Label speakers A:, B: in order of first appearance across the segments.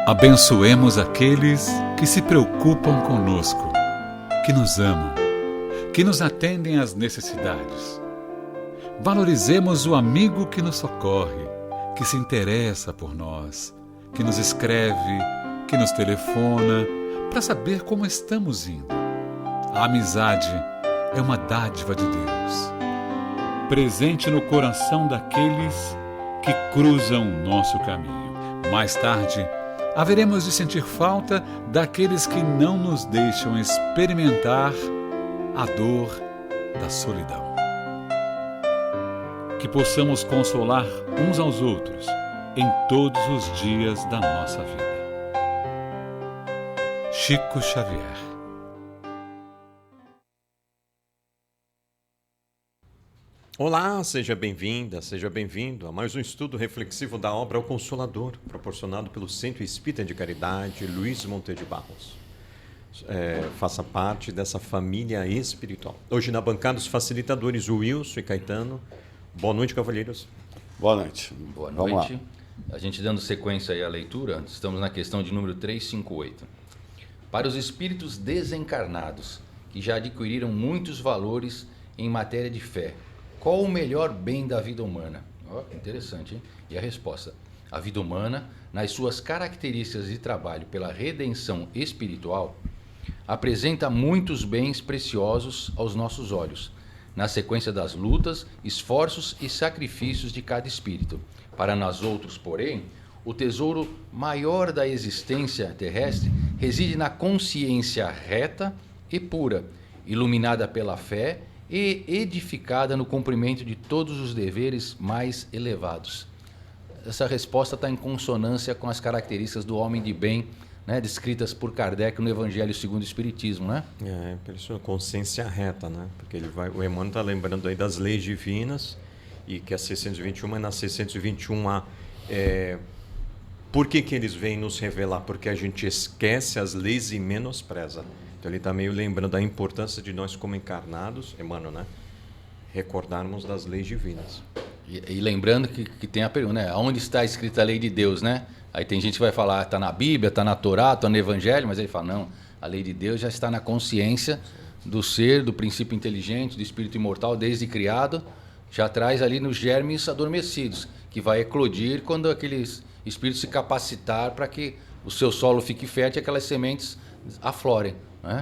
A: Abençoemos aqueles que se preocupam conosco, que nos amam, que nos atendem às necessidades. Valorizemos o amigo que nos socorre, que se interessa por nós, que nos escreve, que nos telefona, para saber como estamos indo. A amizade é uma dádiva de Deus, presente no coração daqueles que cruzam o nosso caminho. Mais tarde, haveremos de sentir falta daqueles que não nos deixam experimentar a dor da solidão. Que possamos consolar uns aos outros em todos os dias da nossa vida. Chico Xavier.
B: Olá, seja bem-vinda, seja bem-vindo a mais um estudo reflexivo da obra O Consolador, proporcionado pelo Centro Espírita de Caridade Luiz Monteiro de Barros. Faça parte dessa família espiritual. Hoje na bancada os facilitadores Wilson e Caetano. Boa noite, cavalheiros.
C: Boa noite.
D: Boa noite. Vamos lá. A gente dando sequência aí à leitura, estamos na questão de número 358. Para os espíritos desencarnados, que já adquiriram muitos valores em matéria de fé, qual o melhor bem da vida humana? Que interessante, hein? E a resposta: a vida humana, nas suas características de trabalho pela redenção espiritual, apresenta muitos bens preciosos aos nossos olhos, na sequência das lutas, esforços e sacrifícios de cada espírito. Para nós outros, porém, o tesouro maior da existência terrestre reside na consciência reta e pura, iluminada pela fé e edificada no cumprimento de todos os deveres mais elevados. Essa resposta está em consonância com as características do homem de bem, né, descritas por Kardec no Evangelho segundo o Espiritismo, né?
B: Por isso, consciência reta, né? Porque o Emmanuel está lembrando aí das leis divinas, e que a 621 é na 621A. Por que eles vêm nos revelar? Porque a gente esquece as leis e menospreza. Então ele está meio lembrando da importância de nós como encarnados, Emmanuel, né? Recordarmos das leis divinas.
D: E lembrando que tem a pergunta, né? Onde está escrita a lei de Deus, né? Aí tem gente que vai falar, está na Bíblia, está na Torá, está no Evangelho, mas ele fala, não, a lei de Deus já está na consciência do ser, do princípio inteligente, do espírito imortal, desde criado, já traz ali nos germes adormecidos, que vai eclodir quando aqueles espíritos se capacitar para que o seu solo fique fértil e aquelas sementes aflorem.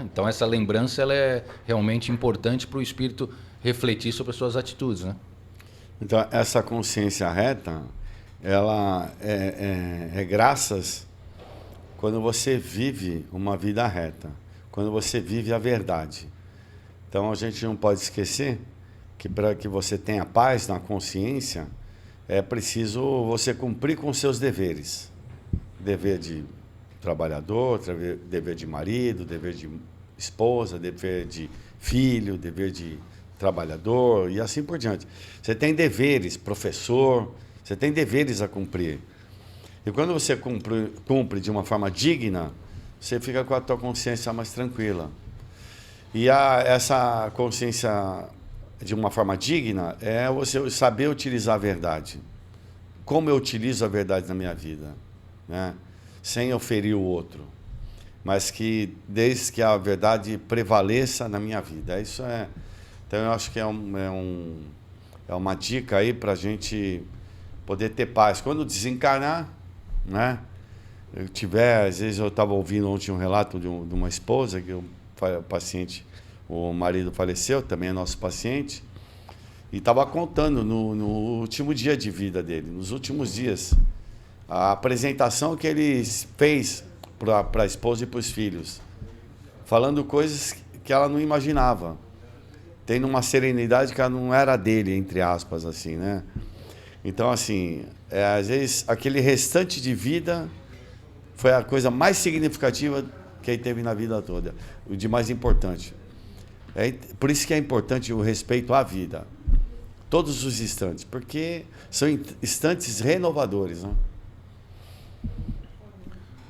D: Então essa lembrança ela é realmente importante para o espírito refletir sobre as suas atitudes, né?
C: Então essa consciência reta, ela é graças quando você vive uma vida reta, quando você vive a verdade. Então a gente não pode esquecer que para que você tenha paz na consciência, é preciso você cumprir com seus deveres. Dever de trabalhador, dever de marido, dever de esposa, dever de filho, dever de trabalhador e assim por diante. Você tem deveres, professor, você tem deveres a cumprir. E quando você cumpre de uma forma digna, você fica com a tua consciência mais tranquila. E essa consciência de uma forma digna é você saber utilizar a verdade. Como eu utilizo a verdade na minha vida, né? Sem oferir o outro, mas que desde que a verdade prevaleça na minha vida. Então eu acho que é uma dica aí para a gente poder ter paz. Quando desencarnar, né? Às vezes eu estava ouvindo ontem um relato de uma esposa, que o marido faleceu, também é nosso paciente, e estava contando no último dia de vida dele, nos últimos dias, a apresentação que ele fez para a esposa e para os filhos, falando coisas que ela não imaginava, tendo uma serenidade que ela não era dele, entre aspas, assim, né? Então, assim, às vezes, aquele restante de vida foi a coisa mais significativa que ele teve na vida toda, o de mais importante. Por isso que é importante o respeito à vida, todos os instantes, porque são instantes renovadores, né?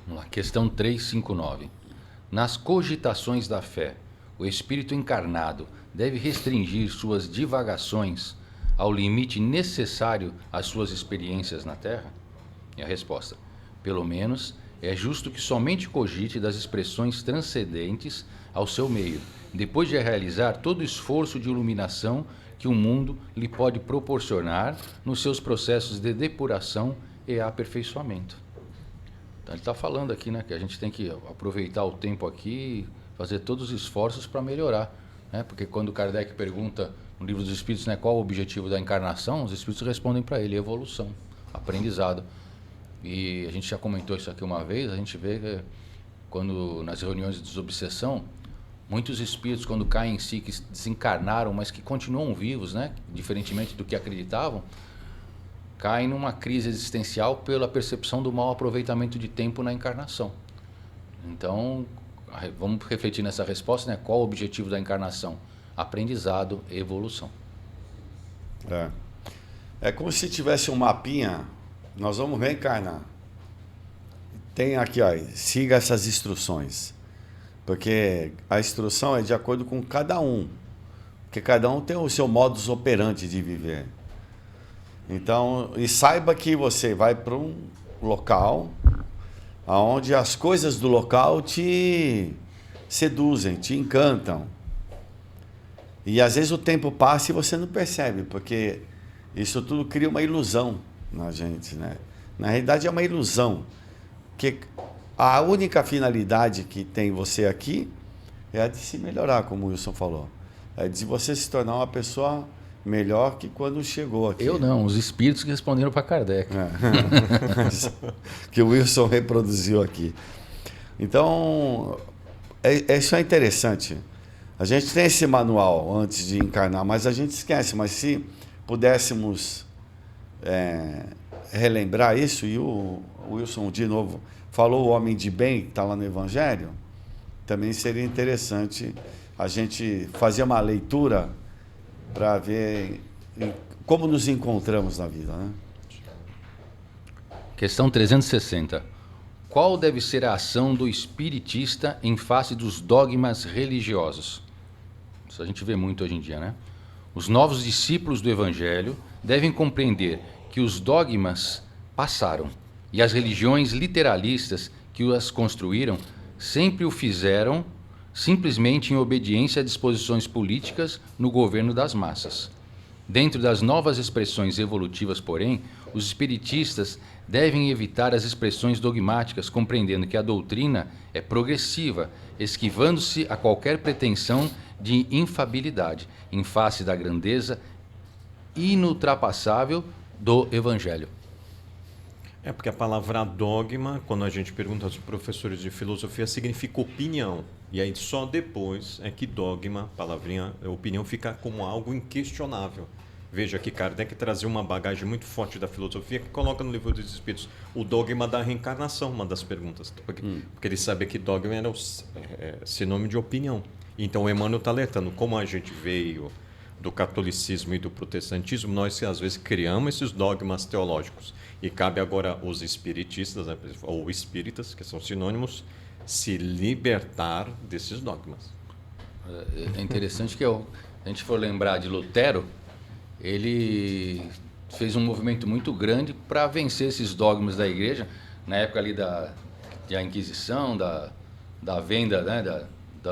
D: Vamos lá, questão 359. Nas cogitações da fé, o espírito encarnado deve restringir suas divagações ao limite necessário às suas experiências na Terra? E a resposta: pelo menos é justo que somente cogite das expressões transcendentes ao seu meio, depois de realizar todo o esforço de iluminação que o mundo lhe pode proporcionar nos seus processos de depuração e aperfeiçoamento. Então ele está falando aqui, né, que a gente tem que aproveitar o tempo aqui e fazer todos os esforços para melhorar, né? Porque quando Kardec pergunta no Livro dos Espíritos, né, qual o objetivo da encarnação, os Espíritos respondem para ele: evolução, aprendizado. E a gente já comentou isso aqui uma vez, a gente vê que quando nas reuniões de desobsessão, muitos espíritos, quando caem em si, que desencarnaram, mas que continuam vivos, né, diferentemente do que acreditavam, caem numa crise existencial pela percepção do mau aproveitamento de tempo na encarnação. Então, vamos refletir nessa resposta, né? Qual o objetivo da encarnação? Aprendizado e evolução.
C: É como se tivesse um mapinha, nós vamos reencarnar. Tem aqui, ó, siga essas instruções. Porque a instrução é de acordo com cada um. Porque cada um tem o seu modus operandi de viver. Então, e saiba que você vai para um local onde as coisas do local te seduzem, te encantam. E às vezes o tempo passa e você não percebe, porque isso tudo cria uma ilusão na gente, né? Na realidade é uma ilusão, que a única finalidade que tem você aqui é a de se melhorar, como o Wilson falou. É de você se tornar uma pessoa melhor que quando chegou aqui.
D: Eu não, os espíritos que responderam para Kardec.
C: Que o Wilson reproduziu aqui. Então, isso é interessante. A gente tem esse manual antes de encarnar, mas a gente esquece. Mas se pudéssemos relembrar isso, e o Wilson, de novo, falou o homem de bem, que está lá no Evangelho, também seria interessante a gente fazer uma leitura para ver como nos encontramos na vida, né?
D: Questão 360. Qual deve ser a ação do espiritista em face dos dogmas religiosos? Isso a gente vê muito hoje em dia, né? Os novos discípulos do Evangelho devem compreender que os dogmas passaram e as religiões literalistas que as construíram sempre o fizeram simplesmente em obediência a disposições políticas no governo das massas. Dentro das novas expressões evolutivas, porém, os espiritistas devem evitar as expressões dogmáticas, compreendendo que a doutrina é progressiva, esquivando-se a qualquer pretensão de infabilidade, em face da grandeza inultrapassável do Evangelho.
B: É porque a palavra dogma, quando a gente pergunta aos professores de filosofia, significa opinião. E aí só depois é que dogma, palavrinha, opinião, fica como algo inquestionável. Veja que Kardec trazia uma bagagem muito forte da filosofia que coloca no Livro dos Espíritos o dogma da reencarnação, uma das perguntas. Porque ele sabia que dogma era o sinônimo de opinião. Então o Emmanuel está alertando, como a gente veio do catolicismo e do protestantismo, nós às vezes criamos esses dogmas teológicos. E cabe agora aos espiritistas, né, ou espíritas, que são sinônimos, se libertar desses dogmas.
D: É interessante que a gente for lembrar de Lutero, ele fez um movimento muito grande para vencer esses dogmas da igreja, na época ali da Inquisição, da venda, né,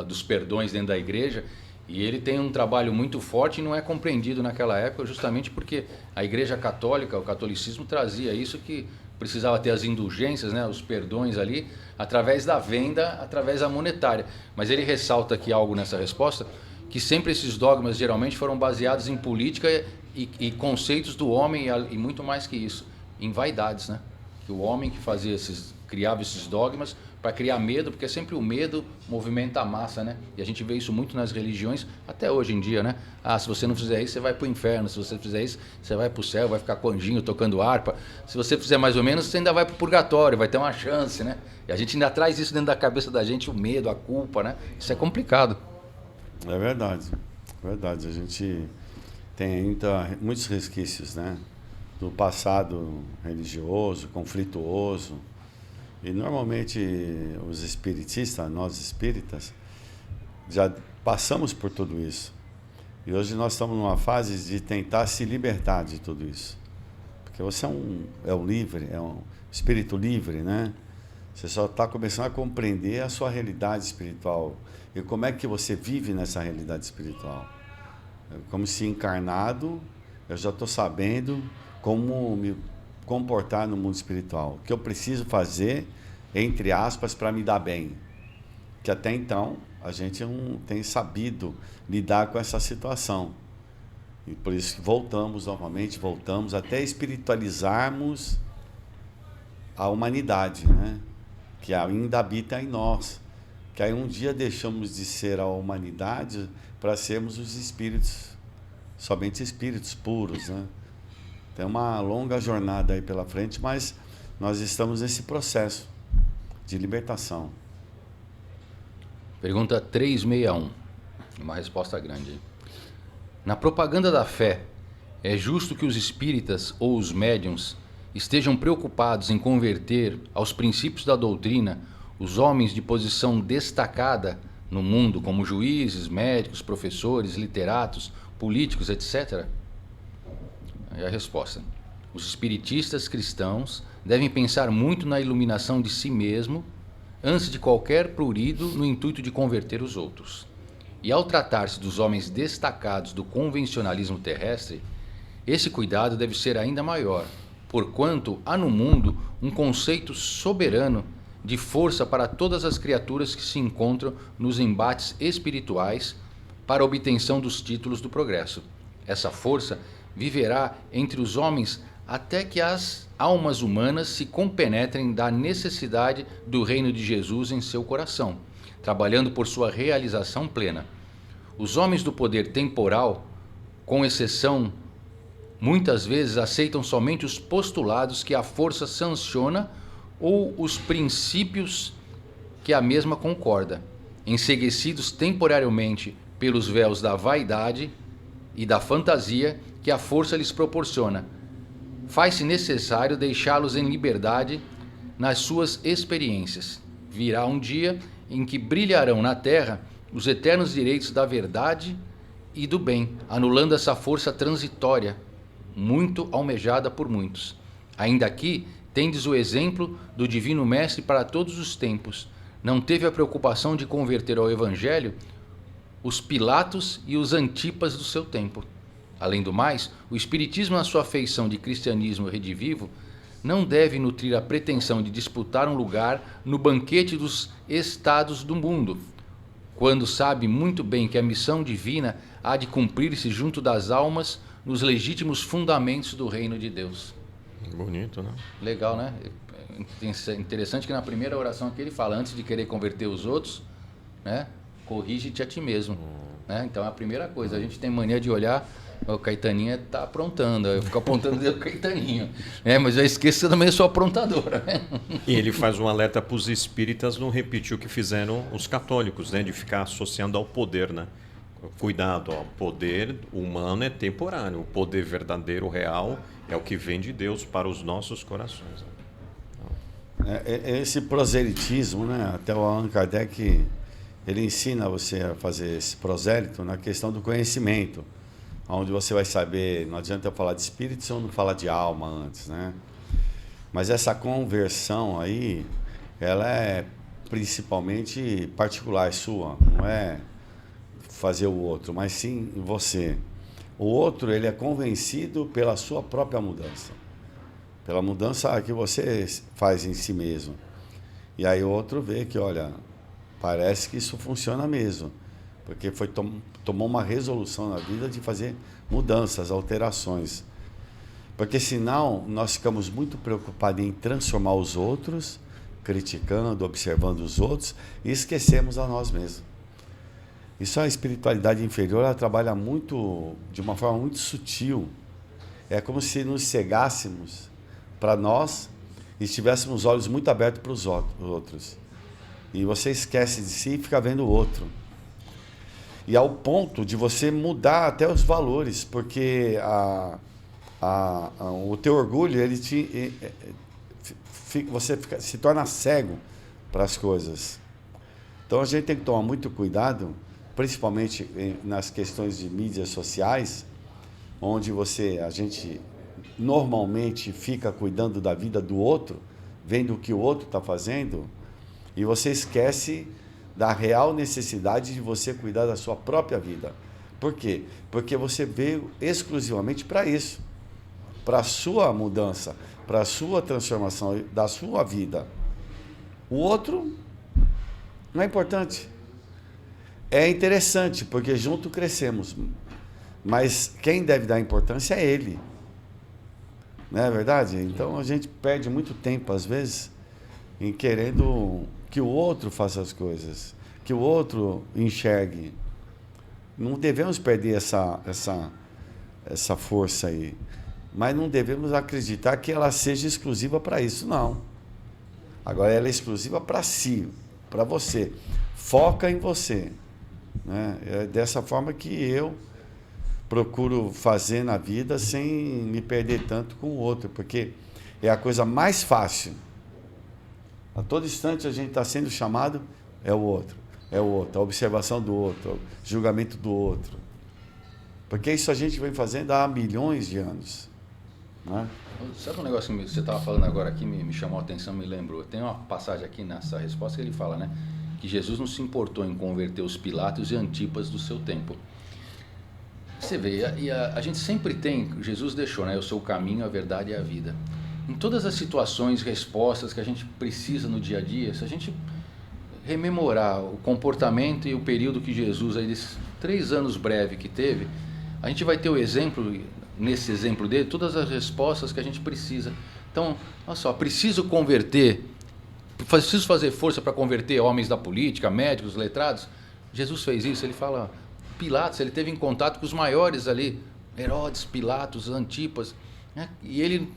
D: dos perdões dentro da igreja. E ele tem um trabalho muito forte e não é compreendido naquela época, justamente porque a Igreja Católica, o catolicismo, trazia isso, que precisava ter as indulgências, né, os perdões ali, através da venda, através da monetária. Mas ele ressalta aqui algo nessa resposta, que sempre esses dogmas geralmente foram baseados em política e conceitos do homem, e muito mais que isso, em vaidades, né? Que o homem que criava esses dogmas para criar medo, porque sempre o medo movimenta a massa, né? E a gente vê isso muito nas religiões, até hoje em dia, né? Ah, se você não fizer isso, você vai para o inferno. Se você fizer isso, você vai para o céu, vai ficar com anjinho tocando harpa. Se você fizer mais ou menos, você ainda vai para o purgatório, vai ter uma chance, né? E a gente ainda traz isso dentro da cabeça da gente, o medo, a culpa, né? Isso é complicado.
C: É verdade. Verdade. A gente tem muitos resquícios, né? Do passado religioso, conflituoso. E normalmente os espiritistas, nós espíritas, já passamos por tudo isso. E hoje nós estamos numa fase de tentar se libertar de tudo isso. Porque você é um livre, é um espírito livre, né? Você só está começando a compreender a sua realidade espiritual. E como é que você vive nessa realidade espiritual. Como se encarnado, eu já estou sabendo como me comportar no mundo espiritual. O que eu preciso fazer, entre aspas, para me dar bem. Que até então a gente não tem sabido lidar com essa situação. E por isso que voltamos até espiritualizarmos a humanidade, né? Que ainda habita em nós. Que aí um dia deixamos de ser a humanidade para sermos os espíritos, somente espíritos puros, né? Tem uma longa jornada aí pela frente, mas nós estamos nesse processo de libertação.
D: Pergunta 361, uma resposta grande. Na propaganda da fé, é justo que os espíritas ou os médiuns estejam preocupados em converter aos princípios da doutrina os homens de posição destacada no mundo, como juízes, médicos, professores, literatos, políticos, etc.? Aí a resposta. Os espiritistas cristãos devem pensar muito na iluminação de si mesmo antes de qualquer prurido no intuito de converter os outros. E ao tratar-se dos homens destacados do convencionalismo terrestre, esse cuidado deve ser ainda maior, porquanto há no mundo um conceito soberano de força para todas as criaturas que se encontram nos embates espirituais para a obtenção dos títulos do progresso. Essa força viverá entre os homens até que as almas humanas se compenetrem da necessidade do reino de Jesus em seu coração, trabalhando por sua realização plena. Os homens do poder temporal, com exceção, muitas vezes aceitam somente os postulados que a força sanciona ou os princípios que a mesma concorda, enceguecidos temporariamente pelos véus da vaidade e da fantasia que a força lhes proporciona. Faz-se necessário deixá-los em liberdade nas suas experiências. Virá um dia em que brilharão na terra os eternos direitos da verdade e do bem, anulando essa força transitória, muito almejada por muitos. Ainda aqui tendes o exemplo do Divino Mestre para todos os tempos. Não teve a preocupação de converter ao Evangelho os Pilatos e os Antipas do seu tempo. Além do mais, o Espiritismo, na sua feição de cristianismo redivivo, não deve nutrir a pretensão de disputar um lugar no banquete dos estados do mundo, quando sabe muito bem que a missão divina há de cumprir-se junto das almas nos legítimos fundamentos do reino de Deus.
B: Bonito, né?
D: Legal, né? Interessante que na primeira oração que ele fala, antes de querer converter os outros, né? Corrige-te a ti mesmo. Né? Então é a primeira coisa. A gente tem mania de olhar, o Caetaninha está aprontando, eu fico apontando o dedo do Caetaninho. Mas eu esqueço que eu também sou aprontadora. Né?
B: E ele faz um alerta para os espíritas não repetir o que fizeram os católicos, né? De ficar associando ao poder, né? Cuidado, ó, o poder humano é temporário, o poder verdadeiro, real, é o que vem de Deus para os nossos corações.
C: Esse proselitismo, né? Até o Allan Kardec, ele ensina você a fazer esse prosélito na questão do conhecimento, onde você vai saber, não adianta eu falar de espírito se eu não falar de alma antes, né? Mas essa conversão aí, ela é principalmente particular, sua, não é fazer o outro, mas sim você. O outro, ele é convencido pela sua própria mudança, pela mudança que você faz em si mesmo. E aí o outro vê que, olha, parece que isso funciona mesmo, porque tomou uma resolução na vida de fazer mudanças, alterações. Porque senão nós ficamos muito preocupados em transformar os outros, criticando, observando os outros, e esquecemos a nós mesmos. Isso a espiritualidade inferior, ela trabalha muito, de uma forma muito sutil. É como se nos cegássemos para nós e tivéssemos os olhos muito abertos para os outros. E você esquece de si e fica vendo o outro. E ao ponto de você mudar até os valores, porque o teu orgulho, você se torna cego para as coisas. Então a gente tem que tomar muito cuidado, principalmente nas questões de mídias sociais, onde a gente normalmente fica cuidando da vida do outro, vendo o que o outro está fazendo, e você esquece da real necessidade de você cuidar da sua própria vida. Por quê? Porque você veio exclusivamente para isso, para a sua mudança, para a sua transformação da sua vida. O outro não é importante. É interessante, porque junto crescemos, mas quem deve dar importância é ele. Não é verdade? Então a gente perde muito tempo, às vezes, em querendo que o outro faça as coisas, que o outro enxergue. Não devemos perder essa força aí, mas não devemos acreditar que ela seja exclusiva para isso, não. Agora ela é exclusiva para si, para você. Foca em você, né? É dessa forma que eu procuro fazer na vida sem me perder tanto com o outro, porque é a coisa mais fácil. A todo instante a gente está sendo chamado, é o outro, a observação do outro, o julgamento do outro. Porque isso a gente vem fazendo há milhões de anos. Né?
D: Sabe um negócio que você estava falando agora aqui, me chamou a atenção, me lembrou. Tem uma passagem aqui nessa resposta que ele fala, né? Que Jesus não se importou em converter os Pilatos e Antipas do seu tempo. Você vê, a gente sempre tem, Jesus deixou, né? Eu sou o caminho, a verdade e a vida. Em todas as situações, respostas que a gente precisa no dia a dia, se a gente rememorar o comportamento e o período que Jesus, aí desses 3 anos breve que teve, a gente vai ter o exemplo, nesse exemplo dele, todas as respostas que a gente precisa. Então, olha só, preciso fazer força para converter homens da política, médicos, letrados. Jesus fez isso, ele fala, Pilatos, ele teve em contato com os maiores ali, Herodes, Pilatos, Antipas, né? E ele,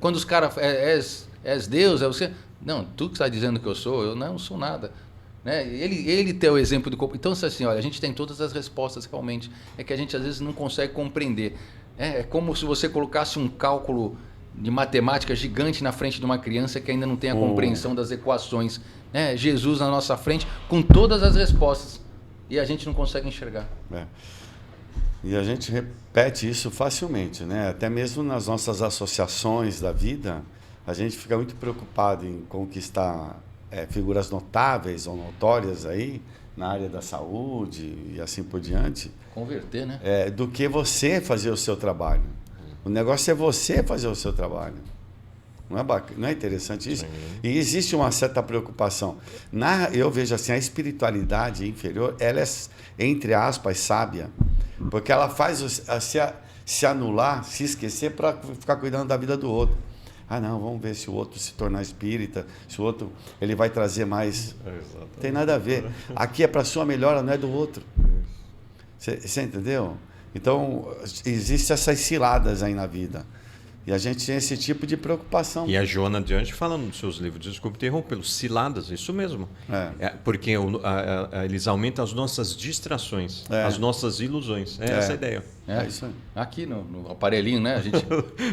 D: quando os caras, és Deus, é você? Não, tu que está dizendo que eu não sou nada. Né? Ele tem o exemplo do corpo. Então, assim, olha, a gente tem todas as respostas realmente. É que a gente às vezes não consegue compreender. É como se você colocasse um cálculo de matemática gigante na frente de uma criança que ainda não tem a compreensão das equações. Né? Jesus na nossa frente com todas as respostas. E a gente não consegue enxergar.
C: E a gente repete isso facilmente, né? Até mesmo nas nossas associações da vida, a gente fica muito preocupado em conquistar figuras notáveis ou notórias aí na área da saúde e assim por diante.
D: Converter, né?
C: Do que você fazer o seu trabalho. O negócio é você fazer o seu trabalho. Não é bacana, não é interessante isso? Sim. E existe uma certa preocupação. Eu vejo assim, a espiritualidade inferior, ela é, entre aspas, sábia, porque ela faz se anular, se esquecer para ficar cuidando da vida do outro. Ah, não, vamos ver se o outro se tornar espírita, se o outro ele vai trazer mais. Não tem nada a ver. Aqui é para a sua melhora, não é do outro. Você entendeu? Então, existem essas ciladas aí na vida. E a gente tem esse tipo de preocupação.
B: E a Joana Diante fala nos seus livros, desculpe interrompê-lo, ciladas, isso mesmo. Porque eles aumentam as nossas distrações, as nossas ilusões. Essa a ideia.
C: É isso aí.
D: Aqui no aparelhinho, né?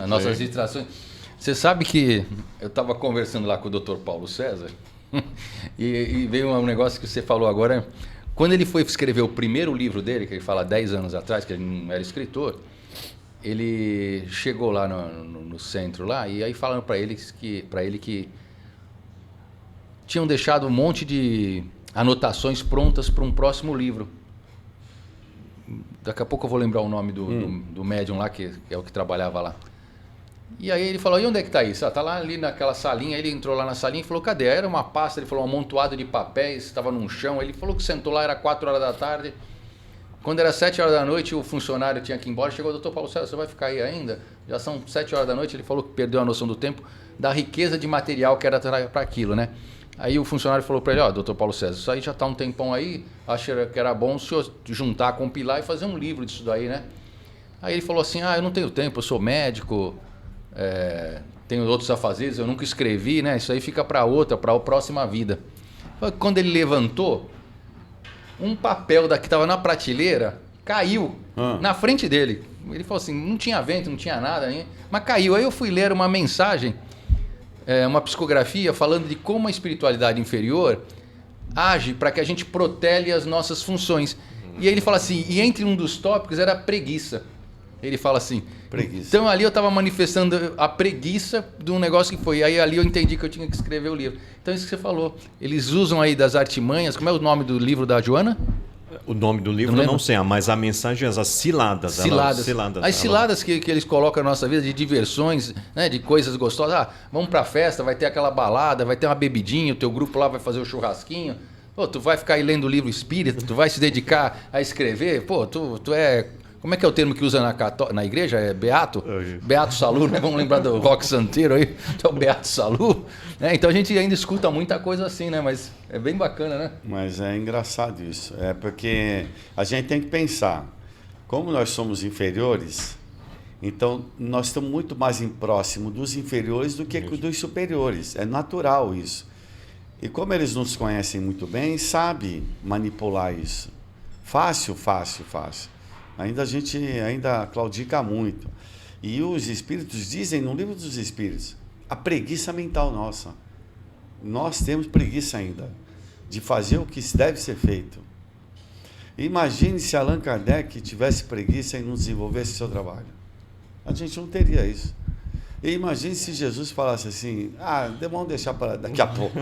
D: As nossas distrações. Você sabe que eu estava conversando lá com o Dr. Paulo César e veio um negócio que você falou agora. Quando ele foi escrever o primeiro livro dele, que ele fala 10 anos atrás, que ele não era escritor, ele chegou lá no centro lá e aí falaram para ele que tinham deixado um monte de anotações prontas para um próximo livro. Daqui a pouco eu vou lembrar o nome do médium lá, que é o que trabalhava lá. E aí ele falou, e onde é que está isso? Está lá ali naquela salinha. Ele entrou lá na salinha e falou, cadê? Era uma pasta, ele falou, um amontoado de papéis, estava num chão. Ele falou que sentou lá, era 4 horas da tarde. Quando era 7 horas da noite, o funcionário tinha que ir embora. Chegou o doutor Paulo César, você vai ficar aí ainda? Já são 7 horas da noite. Ele falou que perdeu a noção do tempo, da riqueza de material que era para aquilo, né? Aí o funcionário falou para ele, doutor Paulo César, isso aí já está um tempão aí, acho que era bom o senhor juntar, compilar e fazer um livro disso daí, né? Aí ele falou assim, eu não tenho tempo, eu sou médico, tenho outros afazeres, eu nunca escrevi, né? Isso aí fica para a próxima vida. Quando ele levantou, um papel que estava na prateleira caiu na frente dele. Ele falou assim, não tinha vento, não tinha nada, hein? Mas caiu. Aí eu fui ler uma mensagem, uma psicografia falando de como a espiritualidade inferior age para que a gente protele as nossas funções. E aí ele fala assim, e entre um dos tópicos era a preguiça. Ele fala assim,
C: Preguiça.
D: então ali eu estava manifestando a preguiça de um negócio que foi. Aí ali eu entendi que eu tinha que escrever o livro. Então isso que você falou. Eles usam aí das artimanhas. Como é o nome do livro da Joana?
B: O nome do livro eu não sei, mas a mensagem é as ciladas.
D: As ciladas que eles colocam na nossa vida de diversões, né, de coisas gostosas. Ah, vamos pra festa, vai ter aquela balada, vai ter uma bebidinha, o teu grupo lá vai fazer o churrasquinho. Pô, tu vai ficar aí lendo livro espírita, tu vai se dedicar a escrever. Pô, tu é... Como é que é o termo que usa na igreja? É beato? Beato Salu, né? Vamos lembrar do rock santeiro aí. Então, Beato Salu. Então a gente ainda escuta muita coisa assim, né? Mas é bem bacana, né?
C: Mas é engraçado isso. É porque a gente tem que pensar. Como nós somos inferiores, então nós estamos muito mais próximo dos inferiores do que dos superiores. É natural isso. E como eles nos conhecem muito bem, sabem manipular isso. Fácil. A gente ainda claudica muito. E os espíritos dizem no livro dos espíritos, a preguiça mental nossa. Nós temos preguiça ainda de fazer o que deve ser feito. Imagine se Allan Kardec tivesse preguiça e não desenvolvesse seu trabalho. A gente não teria isso. E imagine se Jesus falasse assim, vamos deixar para daqui a pouco,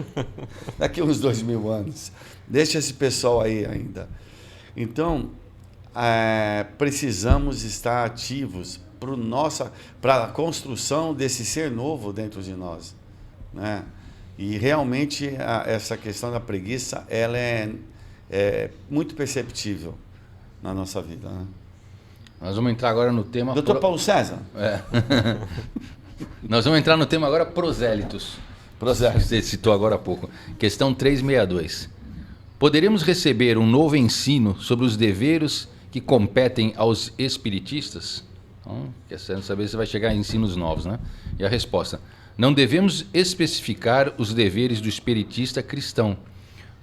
C: daqui uns 2000 anos. Deixa esse pessoal aí ainda. Então, precisamos estar ativos para a construção desse ser novo dentro de nós, né? E realmente essa questão da preguiça ela é muito perceptível na nossa vida, né?
D: Nós vamos entrar agora no tema...
C: Dr. Paulo César?
D: Nós vamos entrar no tema agora prosélitos. Você citou agora há pouco. Questão 362. Poderemos receber um novo ensino sobre os deveres que competem aos espiritistas? Então, querendo saber se vai chegar a ensinos novos, né? E a resposta: não devemos especificar os deveres do espiritista cristão,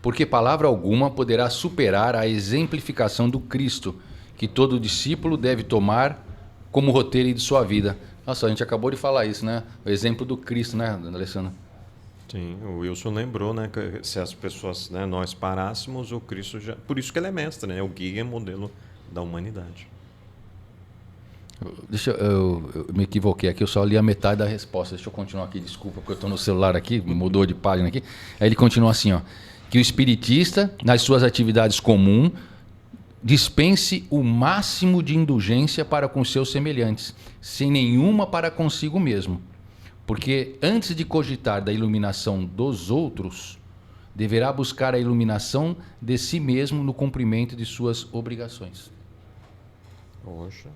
D: porque palavra alguma poderá superar a exemplificação do Cristo, que todo discípulo deve tomar como roteiro de sua vida. Nossa, a gente acabou de falar isso, né? O exemplo do Cristo, né, Alessandro?
B: Sim, o Wilson lembrou, né, que se as pessoas, né, nós parássemos, o Cristo já... Por isso que ele é mestre, né? O guia é modelo da humanidade.
D: Eu me equivoquei aqui, eu só li a metade da resposta. Deixa eu continuar aqui, desculpa, porque eu estou no celular aqui, mudou de página aqui. Aí ele continua assim, ó, que o espiritista, nas suas atividades comuns, dispense o máximo de indulgência para com seus semelhantes, sem nenhuma para consigo mesmo. Porque antes de cogitar da iluminação dos outros, deverá buscar a iluminação de si mesmo no cumprimento de suas obrigações.
B: Poxa.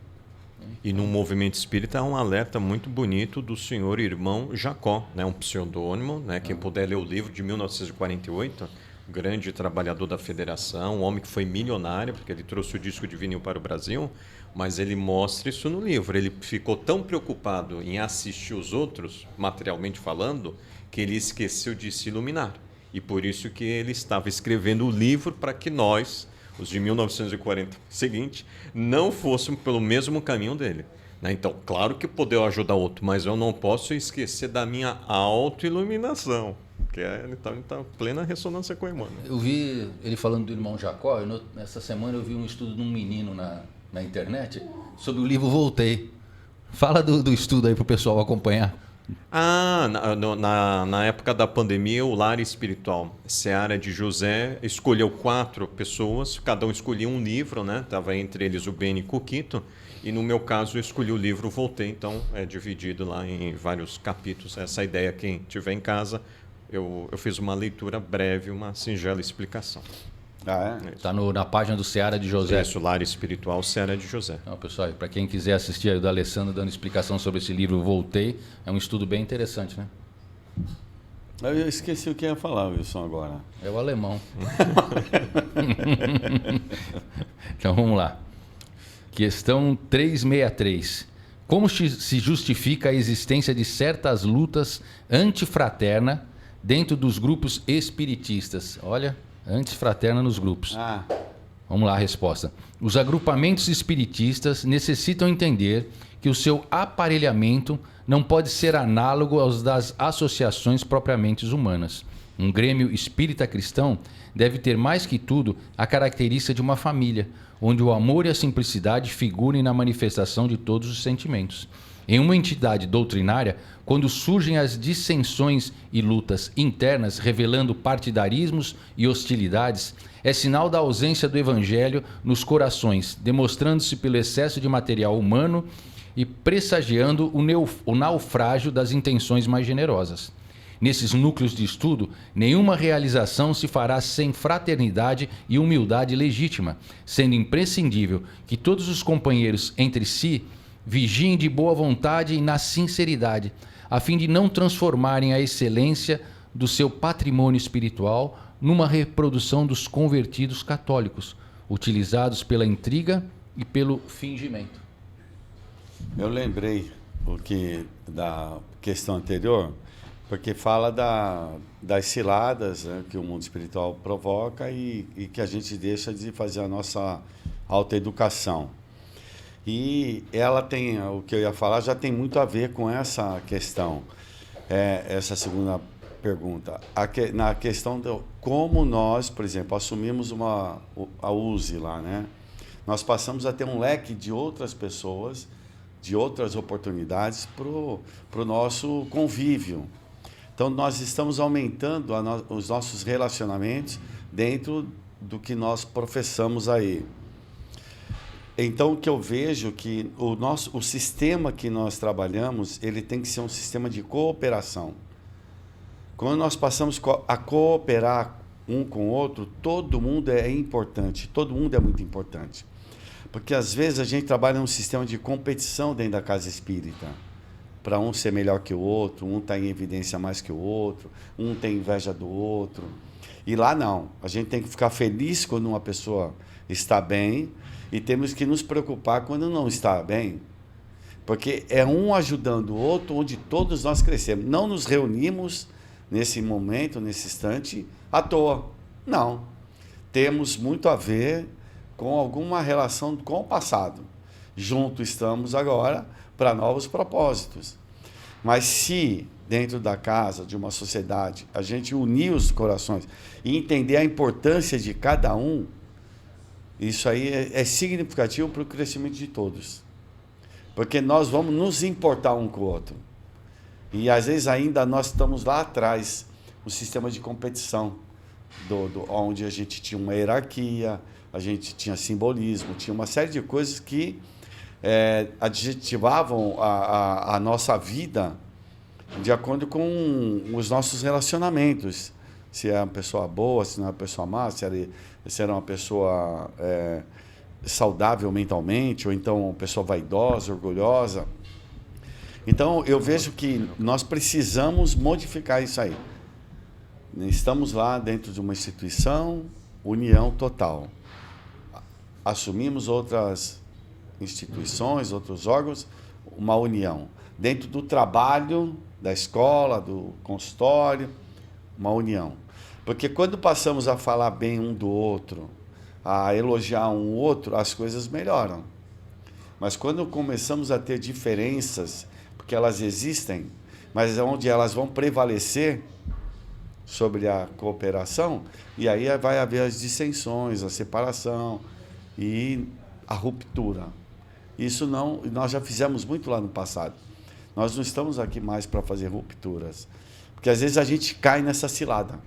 B: E no movimento espírita há um alerta muito bonito do senhor irmão Jacó, né? Um pseudônimo, né? Quem puder ler o livro de 1948, grande trabalhador da federação, um homem que foi milionário, porque ele trouxe o disco de vinil para o Brasil, mas ele mostra isso no livro. Ele ficou tão preocupado em assistir os outros, materialmente falando, que ele esqueceu de se iluminar. E por isso que ele estava escrevendo o livro para que nós, os de 1940 seguinte, não fôssemos pelo mesmo caminho dele. Então, claro que poder ajudar outro, mas eu não posso esquecer da minha autoiluminação, que ele está em plena ressonância com o Emmanuel.
D: Eu vi ele falando do irmão Jacó, essa semana eu vi um estudo de um menino na internet sobre o livro Voltei. Fala do estudo aí para o pessoal acompanhar.
B: Na época da pandemia, o Lar Espiritual Seara de José escolheu 4 pessoas, cada um escolhia um livro, né? Estava entre eles o Beni Coquito, e no meu caso eu escolhi o livro Voltei, então é dividido lá em vários capítulos. Essa ideia, quem tiver em casa, eu fiz uma leitura breve, uma singela explicação.
D: Está na página do Seara de José.
B: Isso, Lar Espiritual Seara de José.
D: Então, pessoal, para quem quiser assistir aí o da Alessandro dando explicação sobre esse livro Voltei, é um estudo bem interessante, né?
C: Eu esqueci o que ia falar, Wilson, agora.
D: É o alemão. Então vamos lá. Questão 363. Como se justifica a existência de certas lutas antifraternas dentro dos grupos espiritistas? Olha, antifraterna nos grupos. Vamos lá a resposta. Os agrupamentos espiritistas necessitam entender que o seu aparelhamento não pode ser análogo aos das associações propriamente humanas. Um grêmio espírita cristão deve ter mais que tudo a característica de uma família, onde o amor e a simplicidade figurem na manifestação de todos os sentimentos. Em uma entidade doutrinária, quando surgem as dissensões e lutas internas revelando partidarismos e hostilidades, é sinal da ausência do evangelho nos corações, demonstrando-se pelo excesso de material humano e pressagiando o naufrágio das intenções mais generosas. Nesses núcleos de estudo, nenhuma realização se fará sem fraternidade e humildade legítima, sendo imprescindível que todos os companheiros entre si vigiem de boa vontade e na sinceridade, a fim de não transformarem a excelência do seu patrimônio espiritual numa reprodução dos convertidos católicos, utilizados pela intriga e pelo fingimento.
C: Eu lembrei da questão anterior, porque fala das ciladas, né, que o mundo espiritual provoca e que a gente deixa de fazer a nossa autoeducação. E ela tem, o que eu ia falar, já tem muito a ver com essa questão, essa segunda pergunta. Na questão de como nós, por exemplo, assumimos a USE lá, né? Nós passamos a ter um leque de outras pessoas, de outras oportunidades para o nosso convívio. Então, nós estamos aumentando os nossos relacionamentos dentro do que nós professamos aí. Então, o que eu vejo que o sistema que nós trabalhamos, ele tem que ser um sistema de cooperação. Quando nós passamos a cooperar um com o outro, todo mundo é importante, todo mundo é muito importante. Porque, às vezes, a gente trabalha num sistema de competição dentro da casa espírita, para um ser melhor que o outro, um está em evidência mais que o outro, um tem inveja do outro. E lá não, a gente tem que ficar feliz quando uma pessoa está bem e temos que nos preocupar quando não está bem, porque é um ajudando o outro onde todos nós crescemos. Não nos reunimos nesse momento, nesse instante, à toa. Não. Temos muito a ver com alguma relação com o passado. Juntos estamos agora para novos propósitos. Mas se dentro da casa, de uma sociedade, a gente unir os corações e entender a importância de cada um, isso aí é significativo para o crescimento de todos. Porque nós vamos nos importar um com o outro. E às vezes ainda nós estamos lá atrás, o sistema de competição, onde a gente tinha uma hierarquia, a gente tinha simbolismo, tinha uma série de coisas que adjetivavam a nossa vida de acordo com os nossos relacionamentos. Se é uma pessoa boa, se não é uma pessoa má, se era uma pessoa saudável mentalmente, ou então uma pessoa vaidosa, orgulhosa. Então, eu vejo que nós precisamos modificar isso aí. Estamos lá dentro de uma instituição, união total. Assumimos outras instituições, outros órgãos, uma união. Dentro do trabalho, da escola, do consultório, uma união. Porque quando passamos a falar bem um do outro, a elogiar um outro, as coisas melhoram. Mas quando começamos a ter diferenças, porque elas existem, mas onde elas vão prevalecer sobre a cooperação, e aí vai haver as dissensões, a separação e a ruptura. Isso não, nós já fizemos muito lá no passado. Nós não estamos aqui mais para fazer rupturas. Porque às vezes a gente cai nessa cilada.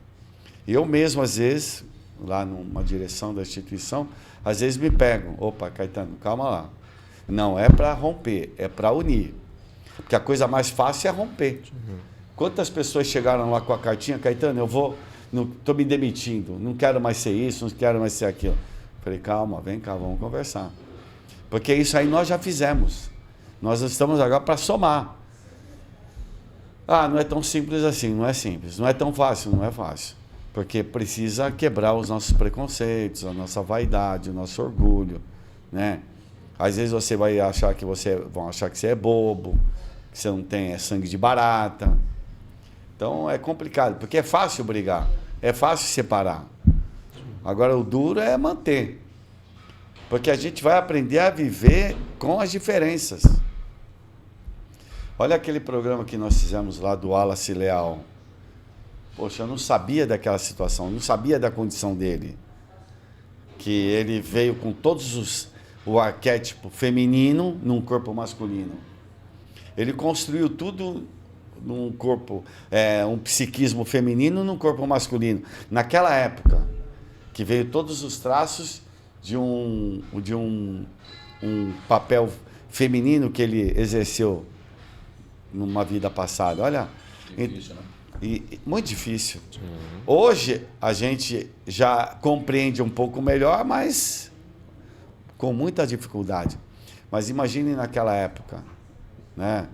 C: Eu mesmo, às vezes, lá numa direção da instituição, às vezes me pego. Opa, Caetano, calma lá. Não é para romper, é para unir. Porque a coisa mais fácil é romper. Uhum. Quantas pessoas chegaram lá com a cartinha, Caetano, estou me demitindo, não quero mais ser isso, não quero mais ser aquilo. Falei, calma, vem cá, vamos conversar. Porque isso aí nós já fizemos. Nós estamos agora para somar. Ah, não é tão simples assim, não é simples. Não é tão fácil, não é fácil. Porque precisa quebrar os nossos preconceitos, a nossa vaidade, o nosso orgulho, né? Às vezes você vai achar que vão achar que você é bobo, que você não tem sangue de barata. Então é complicado, porque é fácil brigar, é fácil separar. Agora o duro é manter. Porque a gente vai aprender a viver com as diferenças. Olha aquele programa que nós fizemos lá do Wallace Leal. Poxa, eu não sabia daquela situação, não sabia da condição dele. Que ele veio com o arquétipo feminino num corpo masculino. Ele construiu tudo num corpo, um psiquismo feminino num corpo masculino. Naquela época, que veio todos os traços de um papel feminino que ele exerceu numa vida passada. Olha,
D: Difícil, né?
C: Muito difícil. Hoje a gente já compreende um pouco melhor, mas com muita dificuldade. Mas imagine naquela época, né?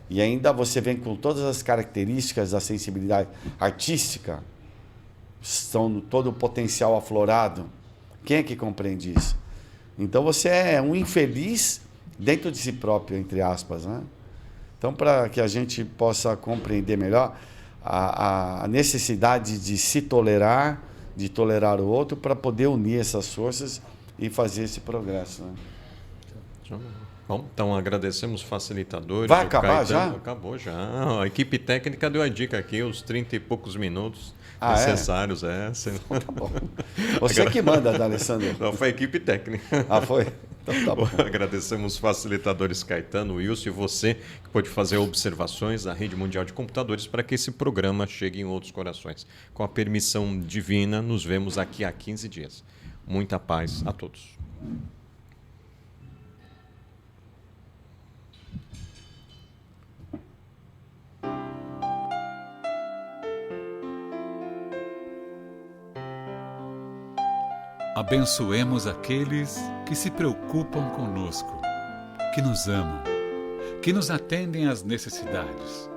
C: E ainda você vem com todas as características da sensibilidade artística, estão todo o potencial aflorado. Quem é que compreende isso? Então você é um infeliz dentro de si próprio, entre aspas, né? Então, para que a gente possa compreender melhor a necessidade de se tolerar, de tolerar o outro, para poder unir essas forças e fazer esse progresso, né?
B: Bom, então agradecemos os facilitadores.
C: Vai acabar
B: Caetano,
C: já?
B: Acabou já. A equipe técnica deu a dica aqui, os 30 e poucos minutos necessários. Senão...
C: Tá bom. Você que manda, D'Alessandro.
B: Não, foi a equipe técnica.
C: Ah, foi? Então tá bom.
B: Agradecemos os facilitadores Caetano, Wilson e você que pode fazer observações da Rede Mundial de Computadores para que esse programa chegue em outros corações. Com a permissão divina, nos vemos aqui a 15 dias. Muita paz a todos.
A: Abençoemos aqueles que se preocupam conosco, que nos amam, que nos atendem às necessidades.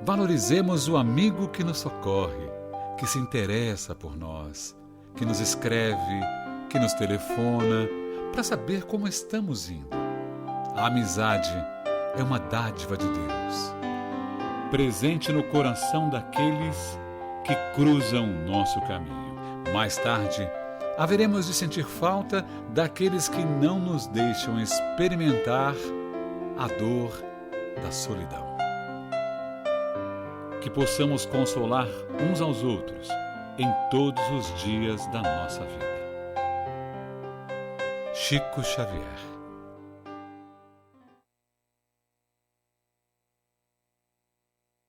A: Valorizemos o amigo que nos socorre, que se interessa por nós, que nos escreve, que nos telefona, para saber como estamos indo. A amizade é uma dádiva de Deus, presente no coração daqueles que cruzam o nosso caminho. Mais tarde, haveremos de sentir falta daqueles que não nos deixam experimentar a dor da solidão. Que possamos consolar uns aos outros em todos os dias da nossa vida. Chico Xavier.